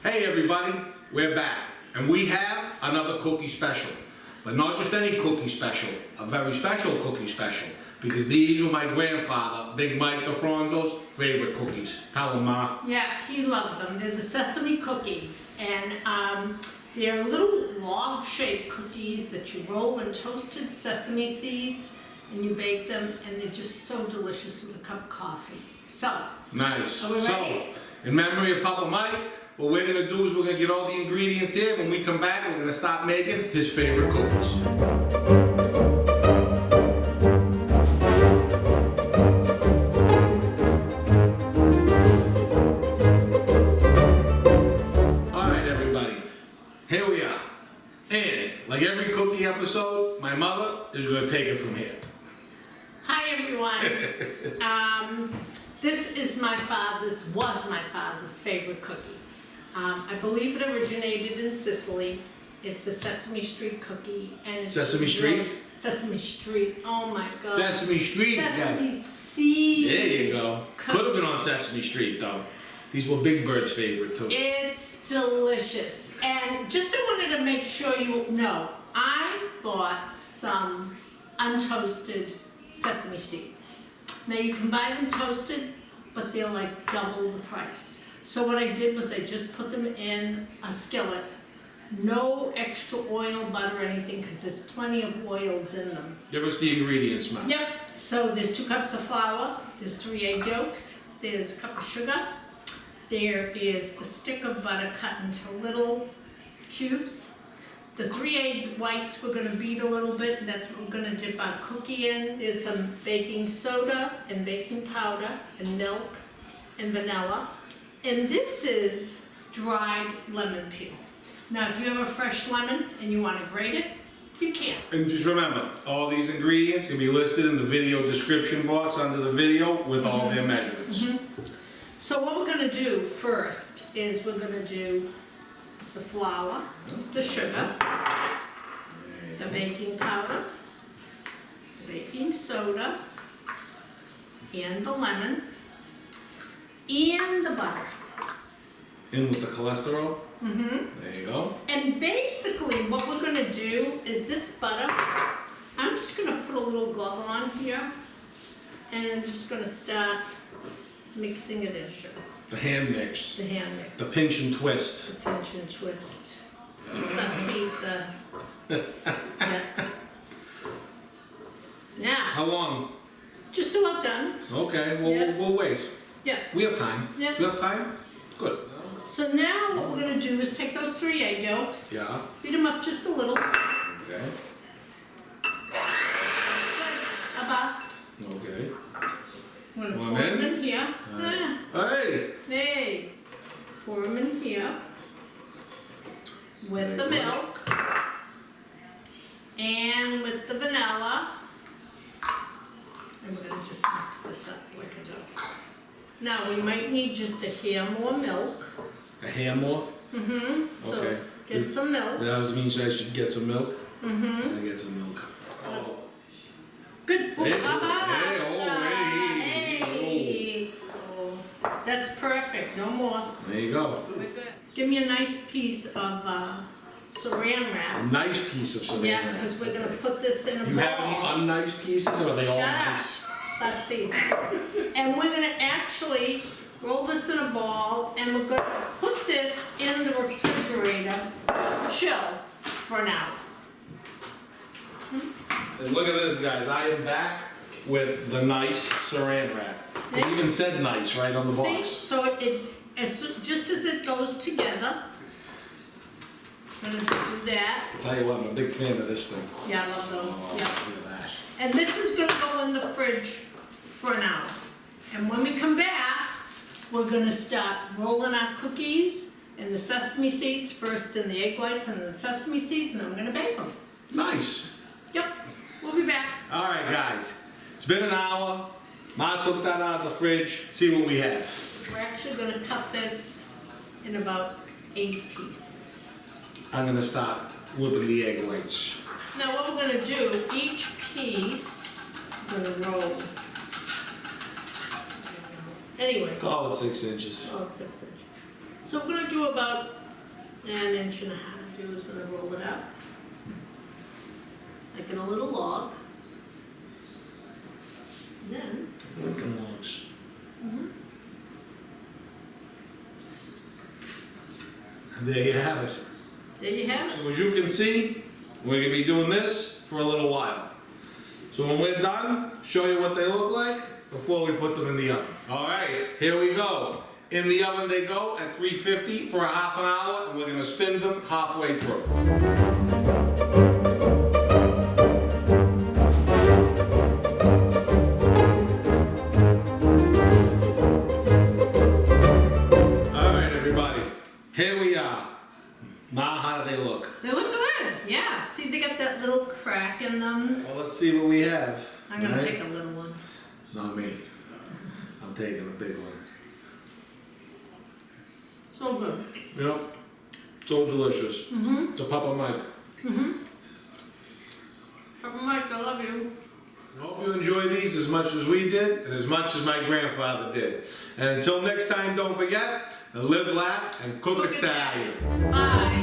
Hey everybody, we're back, and we have another cookie special. But not just any cookie special, a very special cookie special, because these were my grandfather, Big Mike DeFranzo's favorite cookies. Tell him, Ma. Yeah, he loved them. They're the Sesame Cookies, and they're little log-shaped cookies that you roll in toasted sesame seeds, and you bake them, and they're just so delicious with a cup of coffee. So, Nice. Are we ready? So, in memory of Papa Mike, what we're gonna do is we're gonna get all the ingredients here. When we come back, we're gonna start making his favorite cookies. All right, everybody, here we are. And like every cookie episode, my mother is gonna take it from here. hi everyone. This is was my father's favorite cookie. I believe it originated in Sicily. It's a Sesame Street cookie, and it's Sesame Street? Sesame Street. Oh my God. Sesame Street. Sesame Seed. There you go. Could have been on Sesame Street though. These were Big Bird's favorite too. It's delicious. And just I wanted to make sure you know, I bought some untoasted sesame seeds. Now you can buy them toasted, but they're like double the price. So what I did was I just put them in a skillet. No extra oil, butter, or anything, because there's plenty of oils in them. Give us the ingredients, Mom. Yep, so there's 2 cups of flour, there's 3 egg yolks, there's a cup of sugar, there is a stick of butter cut into little cubes. The 3 egg whites we're gonna beat a little bit, that's what we're gonna dip our cookie in. There's some baking soda and baking powder and milk and vanilla. And this is dried lemon peel. Now if you have a fresh lemon and you wanna grate it, you can. And just remember, all these ingredients can be listed in the video description box under the video with all their measurements. So what we're gonna do first is we're gonna do the flour, the sugar, the baking powder, the baking soda, and the lemon, and the butter. In with the cholesterol. There you go. And basically what we're gonna do is this butter, I'm just gonna put a little glove on here, and I'm just gonna start mixing it in sugar. The hand mix. The hand mix. The pinch and twist. The pinch and twist. Let's see yeah. Now, How long? just about done. Okay, Yeah. we'll wait. Yeah. We have time. Yeah. We have time? Good. So now what we're gonna do is take those 3 egg yolks, Yeah. beat them up just a little, Okay. a bust. Okay. I'm gonna Pour pour 'em them in? in here. Hey! Hey, pour them in here with the Very good. milk and with the vanilla. And we're gonna just mix this up like a dough. Now we might need just a hair more milk. A hair more? So Okay. get some milk. That means I should get some milk? I get some milk. Good. Hey, Hey. Oh, that's perfect. No more. There you go. We're good. Give me a nice piece of saran A wrap. nice piece of saran Yeah, wrap. because we're gonna put this in a You have any bowl. unnice pieces, or are they all Shut up. nice? Let's see. And we're gonna actually roll this in a ball, and we're gonna put this in the refrigerator, chill for an hour. And look at this, guys. I am back with the nice saran wrap. It even said nice right on the See, box. so just as it goes together, I'm gonna do that. I'll tell you what, I'm a big fan of this thing. Yeah, I love those, Oh, yeah. look at that. And this is gonna go in the fridge for an hour. And when we come back, we're gonna start rolling our cookies and the sesame seeds, first in the egg whites and then the sesame seeds, and then we're gonna bake them. Nice. Yep, we'll be back. All right, guys. It's been an hour. Ma took that out of the fridge. See what we have. We're actually gonna cut this in about 8 pieces. I'm gonna start whipping the egg whites. Now what we're gonna do, each piece, we're gonna roll. Anyway, Call it 6 inches. oh, it's 6 inches. So we're gonna do about an inch and a half. Joe's gonna roll it out. Like in a little log. Then, Lincoln logs. And there you have it. there you have it. So as you can see, we're gonna be doing this for a little while. So when we're done, show you what they look like before we put them in the oven. All right, here we go. In the oven they go at 350 for a half an hour, and we're gonna spin them halfway through. All right, everybody, here we are. Now, how do they look? They look good, yeah. See, they got that little crack in them. Well, let's see what we have. I'm gonna Right? take a little one. Not me. I'm taking a big one. So good. Yep. So delicious. Mm-hmm. To Papa Mike. Mm-hmm. Papa Mike, I love you. I hope you enjoy these as much as we did and as much as my grandfather did. And until next time, don't forget to live, laugh, and cook Italian. Bye.